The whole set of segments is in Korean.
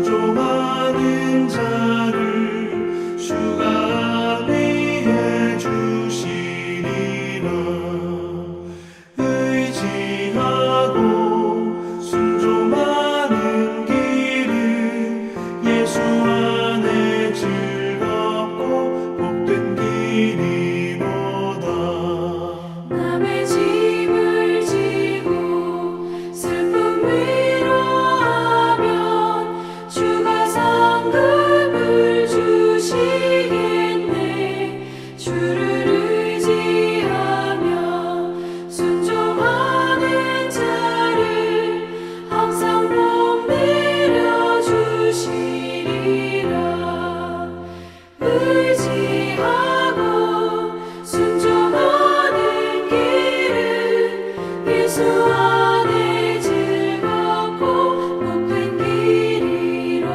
순종하는 자를 주가 안위해 주시리라. 의지하고 순종하는 길은 예수 안에 즐겁고 복된 길이로다. 남의 짐을 지고 슬픔 위로하면 주가 상급을 주시겠네. 주를 의지하며 순종하는 자를 항상 복 내려 주시리라. 의지하고 순종하는 길은 예수 안에 즐겁고 복된 길이로다.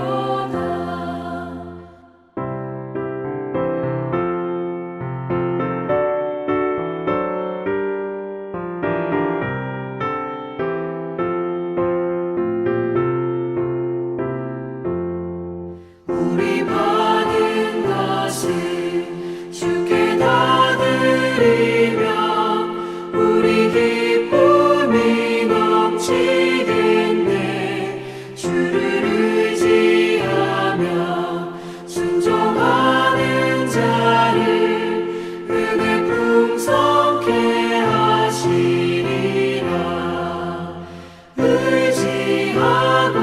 우리 받은 것을 주께 다 드리며 우리 기쁨이 넘치겠네. 주를 의지하며 순종하는 자를 은혜 풍성케 하시리라. 의지하고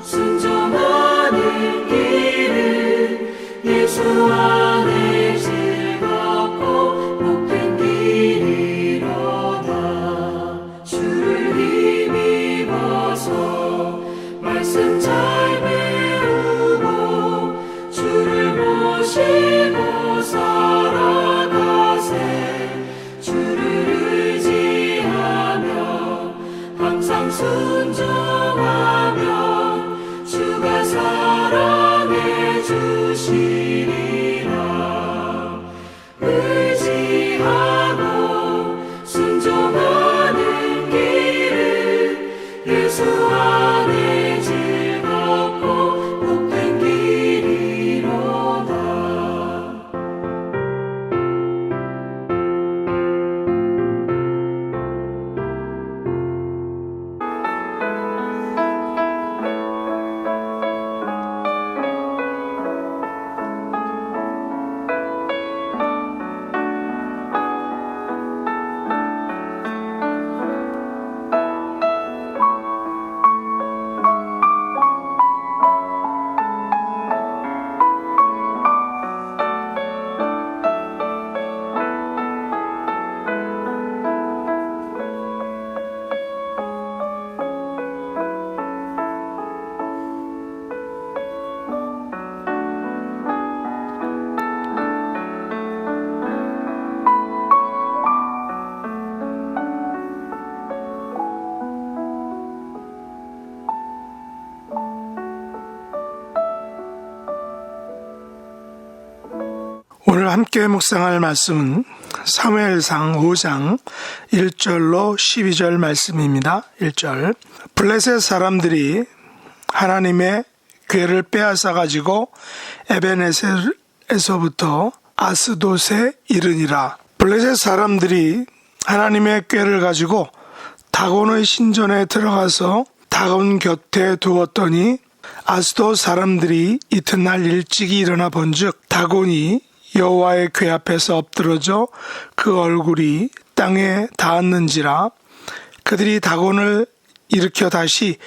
순종하는 길은 예수 안에 즐겁고 복된 길이로다. 주를 힘입어서 말씀 잘 배우고 주를 모시고 살아가세. 주를 의지하며 항상 순종하면 주가 사랑해 주시리라. 의지하고 순종하는 길은 예수 안에 즐겁고 복된 길이로다. 오늘 함께 묵상할 말씀은 사무엘상 5장 1절로 12절 말씀입니다. 1절. 블레셋 사람들이 하나님의 궤를 빼앗아 가지고 에베네셀에서부터 아스돗에 이르니라. 블레셋 사람들이 하나님의 궤를 가지고 다곤의 신전에 들어가서 다곤 곁에 두었더니 아스돗 사람들이 이튿날 일찍이 일어나 본즉 다곤이 여호와의 궤 앞에서 엎드러져 그 얼굴이 땅에 닿았는지라. 그들이 다곤을 일으켜 다시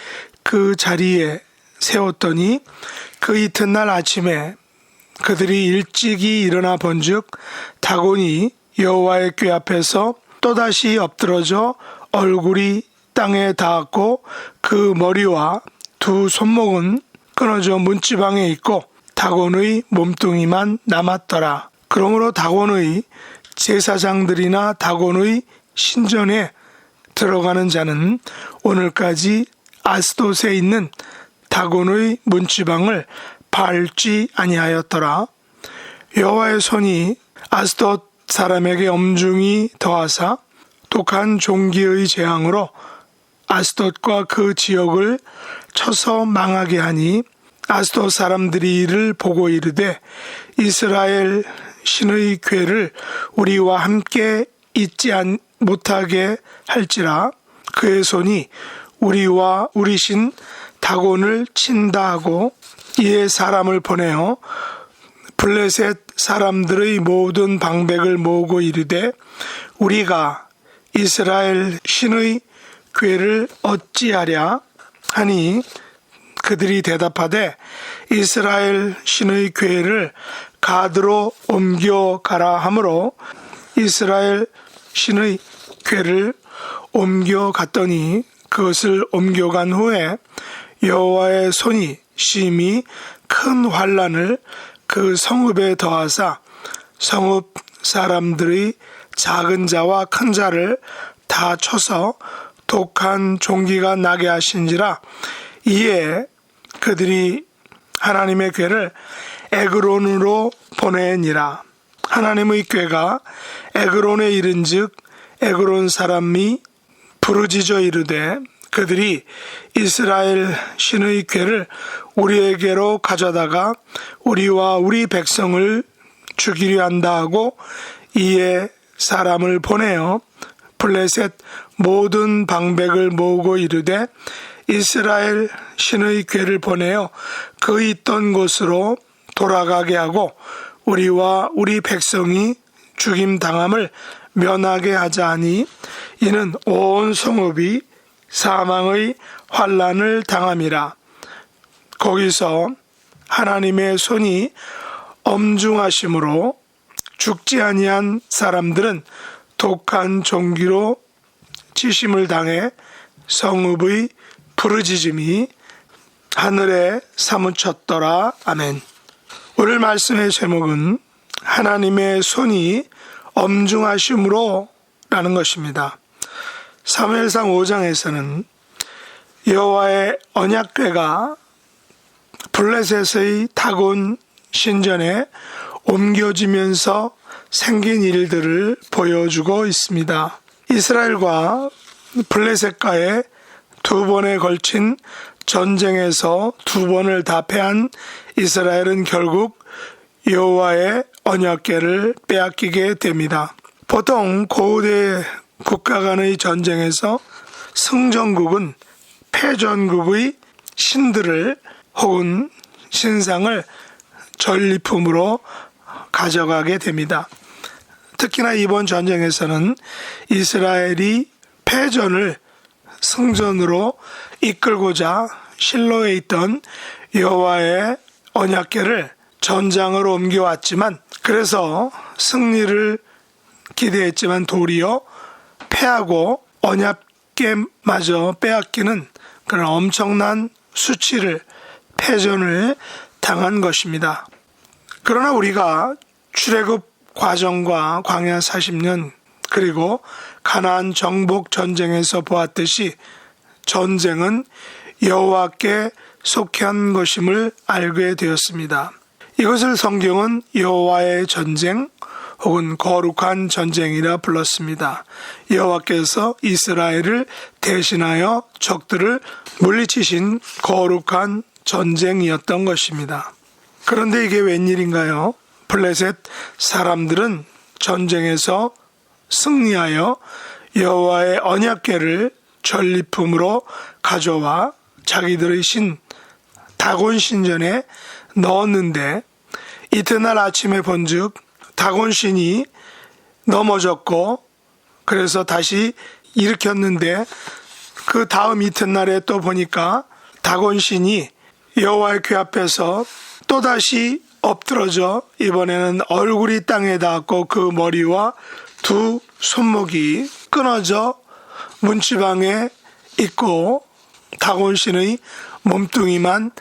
그 자리에 세웠더니 그 이튿날 아침에 그들이 일찍이 일어나 본즉 다곤이 여호와의 궤 앞에서 또다시 엎드러져 얼굴이 땅에 닿았고 그 머리와 두 손목은 끊어져 문지방에 있고 다곤의 몸뚱이만 남았더라. 그러므로 다곤의 제사장들이나 다곤의 신전에 들어가는 자는 오늘까지 아스돗에 있는 다곤의 문지방을 밟지 아니하였더라. 여호와의 손이 아스돗 사람에게 엄중히 더하사 독한 종기의 재앙으로 아스돗과 그 지역을 쳐서 망하게 하니 아스돗 사람들이 이를 보고 이르되 이스라엘 신의 괴를 우리와 함께 있지 못하게 할지라 그의 손이 우리와 우리 신 다곤을 친다 하고 이에 사람을 보내어 블레셋 사람들의 모든 방백을 모으고 이르되 우리가 이스라엘 신의 괴를 어찌하랴 하니 그들이 대답하되 이스라엘 신의 괴를 가드로 옮겨가라 하므로 이스라엘 신의 괴를 옮겨갔더니 그것을 옮겨간 후에 여호와의 손이 심히 큰 환난을 그 성읍에 더하사 성읍 사람들의 작은 자와 큰 자를 다 쳐서 독한 종기가 나게 하신지라 이에 그들이 하나님의 궤를 에그론으로 보내니라. 하나님의 궤가 에그론에 이른즉 에그론 사람이 부르짖어 이르되 그들이 이스라엘 신의 궤를 우리에게로 가져다가 우리와 우리 백성을 죽이려 한다 하고 이에 사람을 보내어 블레셋 모든 방백을 모으고 이르되 이스라엘 신의 궤를 보내어 그 있던 곳으로 돌아가게 하고 우리와 우리 백성이 죽임 당함을 면하게 하자 하니 이는 온 성읍이 사망의 환난을 당함이라. 거기서 하나님의 손이 엄중하심으로 죽지 아니한 사람들은 독한 종기로 치심을 당해 성읍의 부르짖음이 하늘에 사무쳤더라. 아멘. 오늘 말씀의 제목은 하나님의 손이 엄중하심으로 라는 것입니다. 사무엘상 5장에서는 여호와의 언약궤가 블레셋의 다곤 신전에 옮겨지면서 생긴 일들을 보여주고 있습니다. 이스라엘과 블레셋과의 두 번에 걸친 전쟁에서 두 번을 다 패한 이스라엘은 결국 여호와의 언약궤를 빼앗기게 됩니다. 보통 고대 국가 간의 전쟁에서 승전국은 패전국의 신들을 혹은 신상을 전리품으로 가져가게 됩니다. 특히나 이번 전쟁에서는 이스라엘이 패전을 승전으로 이끌고자 실로에 있던 여호와의 언약궤를 전장으로 옮겨왔지만 그래서 승리를 기대했지만 도리어 패하고 언약궤마저 빼앗기는 그런 엄청난 수치를 패전을 당한 것입니다. 그러나 우리가 출애굽 과정과 광야 40년 그리고 가나안 정복 전쟁에서 보았듯이 전쟁은 여호와께 속한 것임을 알게 되었습니다. 이것을 성경은 여호와의 전쟁 혹은 거룩한 전쟁이라 불렀습니다. 여호와께서 이스라엘을 대신하여 적들을 물리치신 거룩한 전쟁이었던 것입니다. 그런데 이게 웬일인가요? 블레셋 사람들은 전쟁에서 승리하여 여호와의 언약궤를 전리품으로 가져와 자기들의 신 다곤 신전에 넣었는데 이튿날 아침에 본즉 다곤 신이 넘어졌고 그래서 다시 일으켰는데 그 다음 이튿날에 또 보니까 다곤 신이 여호와의 궤 앞에서 또다시 엎드러져 이번에는 얼굴이 땅에 닿았고 그 머리와 두 손목이 끊어져 문지방에 있고 다곤 신의 몸뚱이만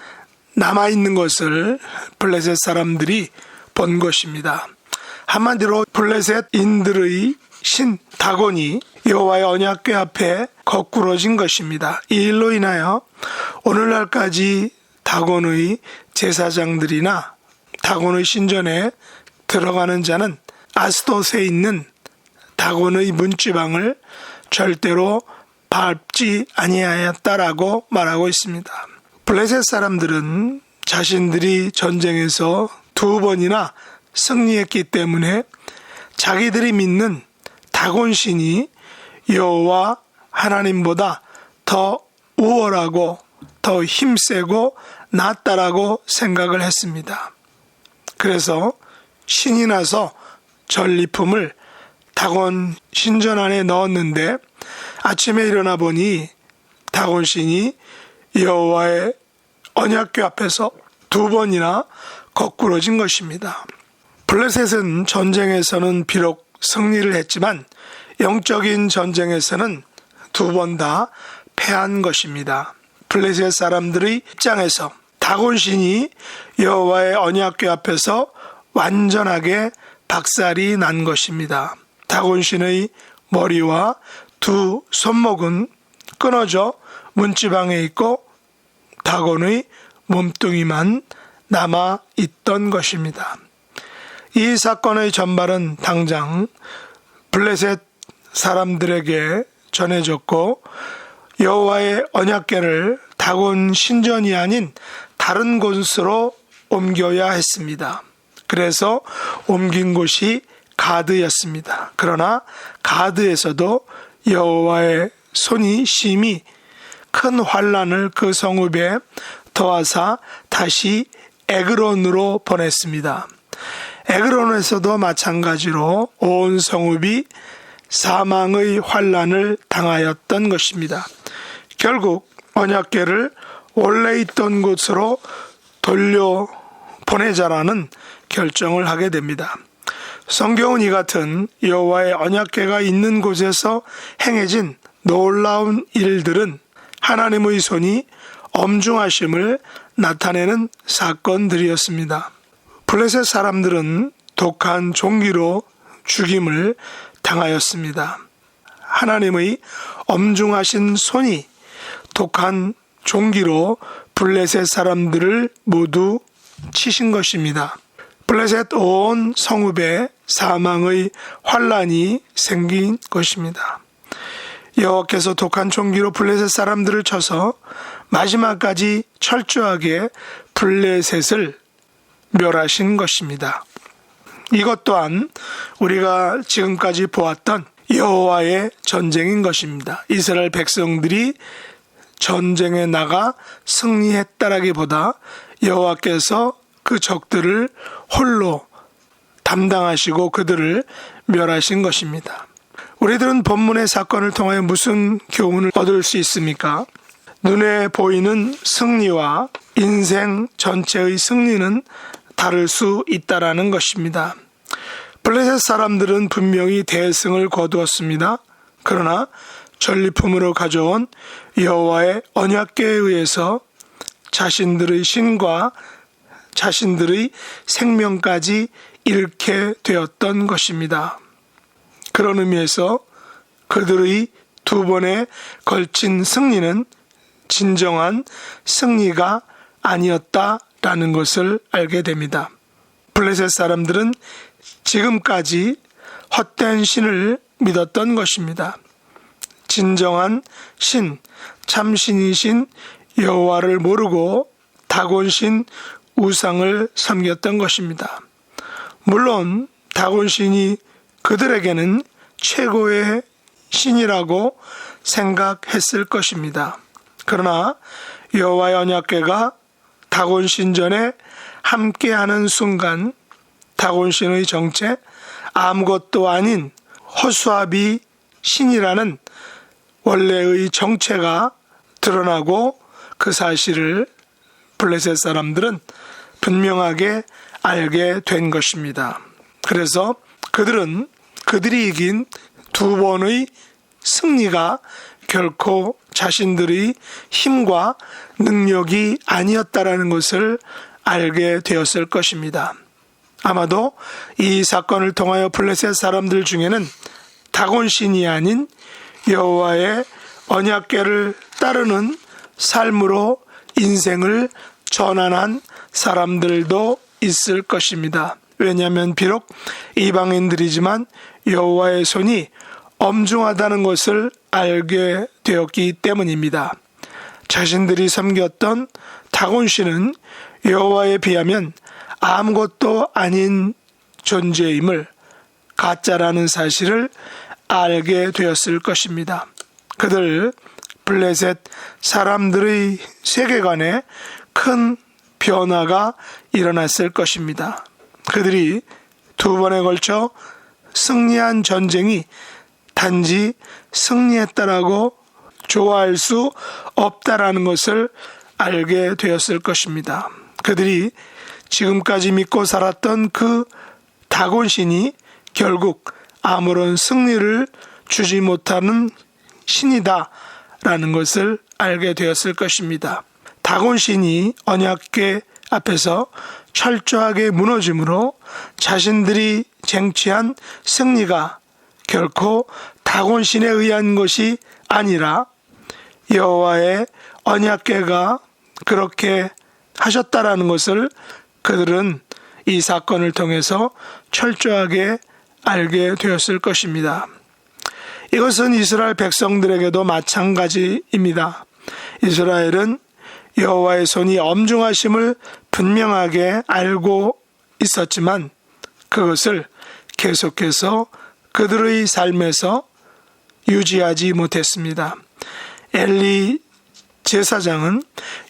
남아있는 것을 블레셋 사람들이 본 것입니다. 한마디로 블레셋인들의 신 다곤이 여호와의 언약궤 앞에 거꾸러진 것입니다. 이 일로 인하여 오늘날까지 다곤의 제사장들이나 다곤의 신전에 들어가는 자는 아스돗에 있는 다곤의 문지방을 절대로 밟지 아니하였다라고 말하고 있습니다. 블레셋 사람들은 자신들이 전쟁에서 2번이나 승리했기 때문에 자기들이 믿는 다곤신이 여호와 하나님보다 더 우월하고 더 힘세고 낫다라고 생각을 했습니다. 그래서 신이 나서 전리품을 다곤 신전 안에 넣었는데 아침에 일어나 보니 다곤신이 여호와의 언약궤 앞에서 2번이나 거꾸러진 것입니다. 블레셋은 전쟁에서는 비록 승리를 했지만 영적인 전쟁에서는 2번 다 패한 것입니다. 블레셋 사람들의 입장에서 다곤신이 여호와의 언약궤 앞에서 완전하게 박살이 난 것입니다. 다곤신의 머리와 2 손목은 끊어져 문지방에 있고 다곤의 몸뚱이만 남아 있던 것입니다. 이 사건의 전말은 당장 블레셋 사람들에게 전해졌고 여호와의 언약궤를 다곤 신전이 아닌 다른 곳으로 옮겨야 했습니다. 그래서 옮긴 곳이 가드였습니다. 그러나 가드에서도 여호와의 손이 심히 큰 환난을 그 성읍에 더하사 다시 에그론으로 보냈습니다. 에그론에서도 마찬가지로 온 성읍이 사망의 환난을 당하였던 것입니다. 결국 언약궤를 원래 있던 곳으로 돌려보내자라는 결정을 하게 됩니다. 성경은 이 같은 여호와의 언약궤가 있는 곳에서 행해진 놀라운 일들은 하나님의 손이 엄중하심을 나타내는 사건들이었습니다. 블레셋 사람들은 독한 종기로 죽임을 당하였습니다. 하나님의 엄중하신 손이 독한 종기로 블레셋 사람들을 모두 치신 것입니다. 블레셋 온 성읍에 사망의 환난이 생긴 것입니다. 여호와께서 독한 종기로 블레셋 사람들을 쳐서 마지막까지 철저하게 블레셋을 멸하신 것입니다. 이것 또한 우리가 지금까지 보았던 여호와의 전쟁인 것입니다. 이스라엘 백성들이 전쟁에 나가 승리했다라기보다 여호와께서 그 적들을 홀로 담당하시고 그들을 멸하신 것입니다. 우리들은 본문의 사건을 통하여 무슨 교훈을 얻을 수 있습니까? 눈에 보이는 승리와 인생 전체의 승리는 다를 수 있다라는 것입니다. 블레셋 사람들은 분명히 대승을 거두었습니다. 그러나 전리품으로 가져온 여호와의 언약궤에 의해서 자신들의 신과 자신들의 생명까지 잃게 되었던 것입니다. 그런 의미에서 그들의 2번에 걸친 승리는 진정한 승리가 아니었다라는 것을 알게 됩니다. 블레셋 사람들은 지금까지 헛된 신을 믿었던 것입니다. 진정한 신, 참신이신 여호와를 모르고 다곤신 우상을 섬겼던 것입니다. 물론 다곤신이 그들에게는 최고의 신이라고 생각했을 것입니다. 그러나 여호와의 언약궤가 다곤 신전에 함께하는 순간 다곤신의 정체, 아무것도 아닌 허수아비 신이라는 원래의 정체가 드러나고 그 사실을 블레셋 사람들은 분명하게 알게 된 것입니다. 그래서 그들은 그들이 이긴 2번의 승리가 결코 자신들의 힘과 능력이 아니었다라는 것을 알게 되었을 것입니다. 아마도 이 사건을 통하여 블레셋 사람들 중에는 다곤신이 아닌 여호와의 언약궤를 따르는 삶으로 인생을 전환한 사람들도 있을 것입니다. 왜냐하면 비록 이방인들이지만 여호와의 손이 엄중하다는 것을 알게 되었기 때문입니다. 자신들이 섬겼던 다곤 신은 여호와에 비하면 아무것도 아닌 존재임을 가짜라는 사실을 알게 되었을 것입니다. 그들 블레셋 사람들의 세계관에 큰 변화가 일어났을 것입니다. 그들이 두 번에 걸쳐 승리한 전쟁이 단지 승리했다라고 좋아할 수 없다라는 것을 알게 되었을 것입니다. 그들이 지금까지 믿고 살았던 그 다곤 신이 결국 아무런 승리를 주지 못하는 신이다라는 것을 알게 되었을 것입니다. 다곤 신이 언약궤 앞에서 철저하게 무너짐으로 자신들이 쟁취한 승리가 결코 다곤 신에 의한 것이 아니라 여호와의 언약궤가 그렇게 하셨다라는 것을 그들은 이 사건을 통해서 철저하게 알게 되었을 것입니다. 이것은 이스라엘 백성들에게도 마찬가지입니다. 이스라엘은 여호와의 손이 엄중하심을 분명하게 알고 있었지만 그것을 계속해서 그들의 삶에서 유지하지 못했습니다. 엘리 제사장은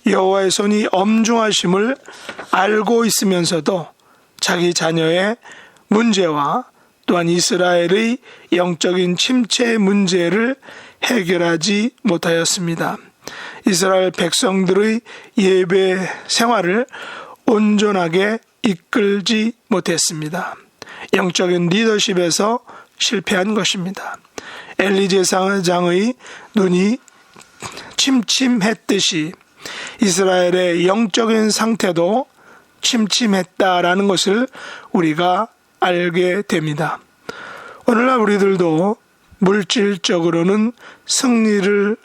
여호와의 손이 엄중하심을 알고 있으면서도 자기 자녀의 문제와 또한 이스라엘의 영적인 침체 문제를 해결하지 못하였습니다. 이스라엘 백성들의 예배 생활을 온전하게 이끌지 못했습니다. 영적인 리더십에서 실패한 것입니다. 엘리 제사장의 눈이 침침했듯이 이스라엘의 영적인 상태도 침침했다라는 것을 우리가 알게 됩니다. 오늘날 우리들도 물질적으로는 승리를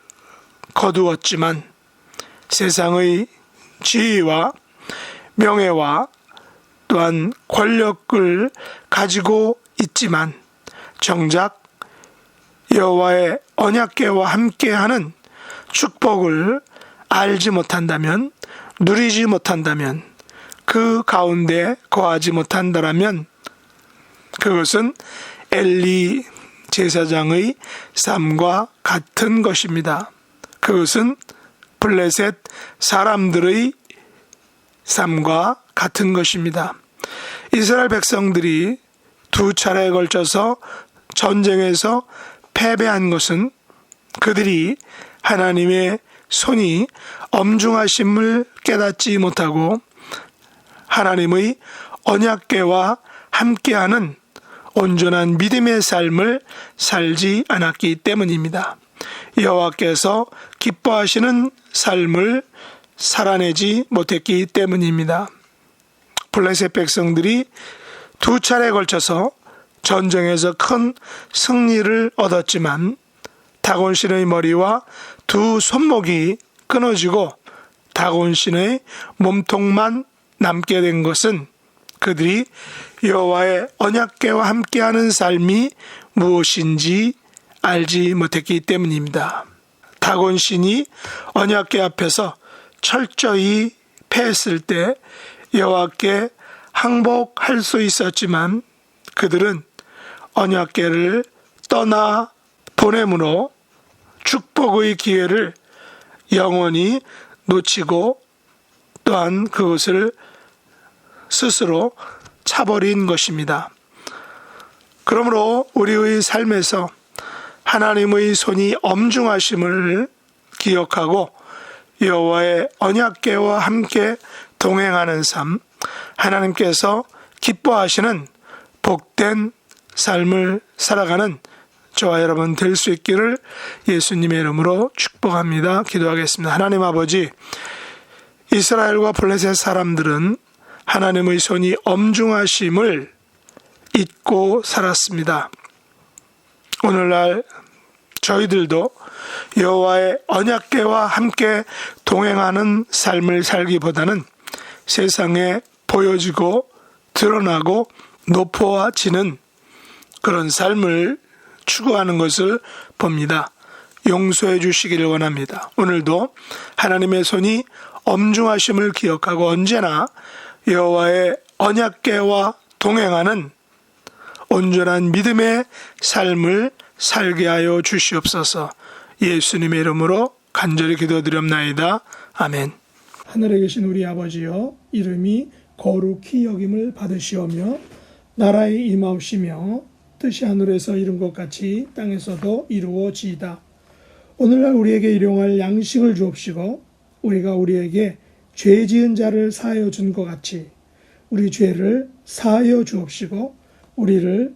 거두었지만 세상의 지위와 명예와 또한 권력을 가지고 있지만 정작 여호와의 언약궤와 함께하는 축복을 알지 못한다면, 누리지 못한다면, 그 가운데 거하지 못한다면 그것은 엘리 제사장의 삶과 같은 것입니다. 그것은 블레셋 사람들의 삶과 같은 것입니다. 이스라엘 백성들이 두 차례에 걸쳐서 전쟁에서 패배한 것은 그들이 하나님의 손이 엄중하심을 깨닫지 못하고 하나님의 언약궤와 함께하는 온전한 믿음의 삶을 살지 않았기 때문입니다. 여호와께서 기뻐하시는 삶을 살아내지 못했기 때문입니다. 블레셋 백성들이 두 차례에 걸쳐서 전쟁에서 큰 승리를 얻었지만 다곤 신의 머리와 두 손목이 끊어지고 다곤 신의 몸통만 남게 된 것은 그들이 여호와의 언약궤와 함께하는 삶이 무엇인지 알지 못했기 때문입니다. 다곤 신이 언약궤 앞에서 철저히 패했을 때 여호와께 항복할 수 있었지만 그들은 언약궤를 떠나 보내므로 축복의 기회를 영원히 놓치고 또한 그것을 스스로 차버린 것입니다. 그러므로 우리의 삶에서 하나님의 손이 엄중하심을 기억하고 여호와의 언약궤와 함께 동행하는 삶, 하나님께서 기뻐하시는 복된 삶을 살아가는 저와 여러분 될 수 있기를 예수님의 이름으로 축복합니다. 기도하겠습니다. 하나님 아버지, 이스라엘과 블레셋 사람들은 하나님의 손이 엄중하심을 잊고 살았습니다. 오늘날 저희들도 여호와의 언약궤와 함께 동행하는 삶을 살기보다는 세상에 보여지고 드러나고 높아지는 그런 삶을 추구하는 것을 봅니다. 용서해 주시기를 원합니다. 오늘도 하나님의 손이 엄중하심을 기억하고 언제나 여호와의 언약궤와 동행하는 온전한 믿음의 삶을 살게 하여 주시옵소서. 예수님의 이름으로 간절히 기도드렸나이다. 아멘. 하늘에 계신 우리 아버지여, 이름이 거룩히 여김을 받으시오며 나라에 임하옵시며 뜻이 하늘에서 이룬 것 같이 땅에서도 이루어지이다. 오늘날 우리에게 일용할 양식을 주옵시고 우리가 우리에게 죄 지은 자를 사하여 준 것 같이 우리 죄를 사하여 주옵시고 우리를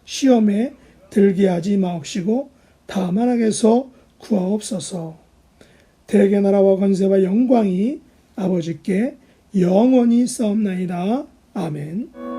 시험에 들게 하지 마옵시고 다만 악에서 구하옵소서. 대개 나라와 권세와 영광이 아버지께 영원히 싸움나이다. 아멘.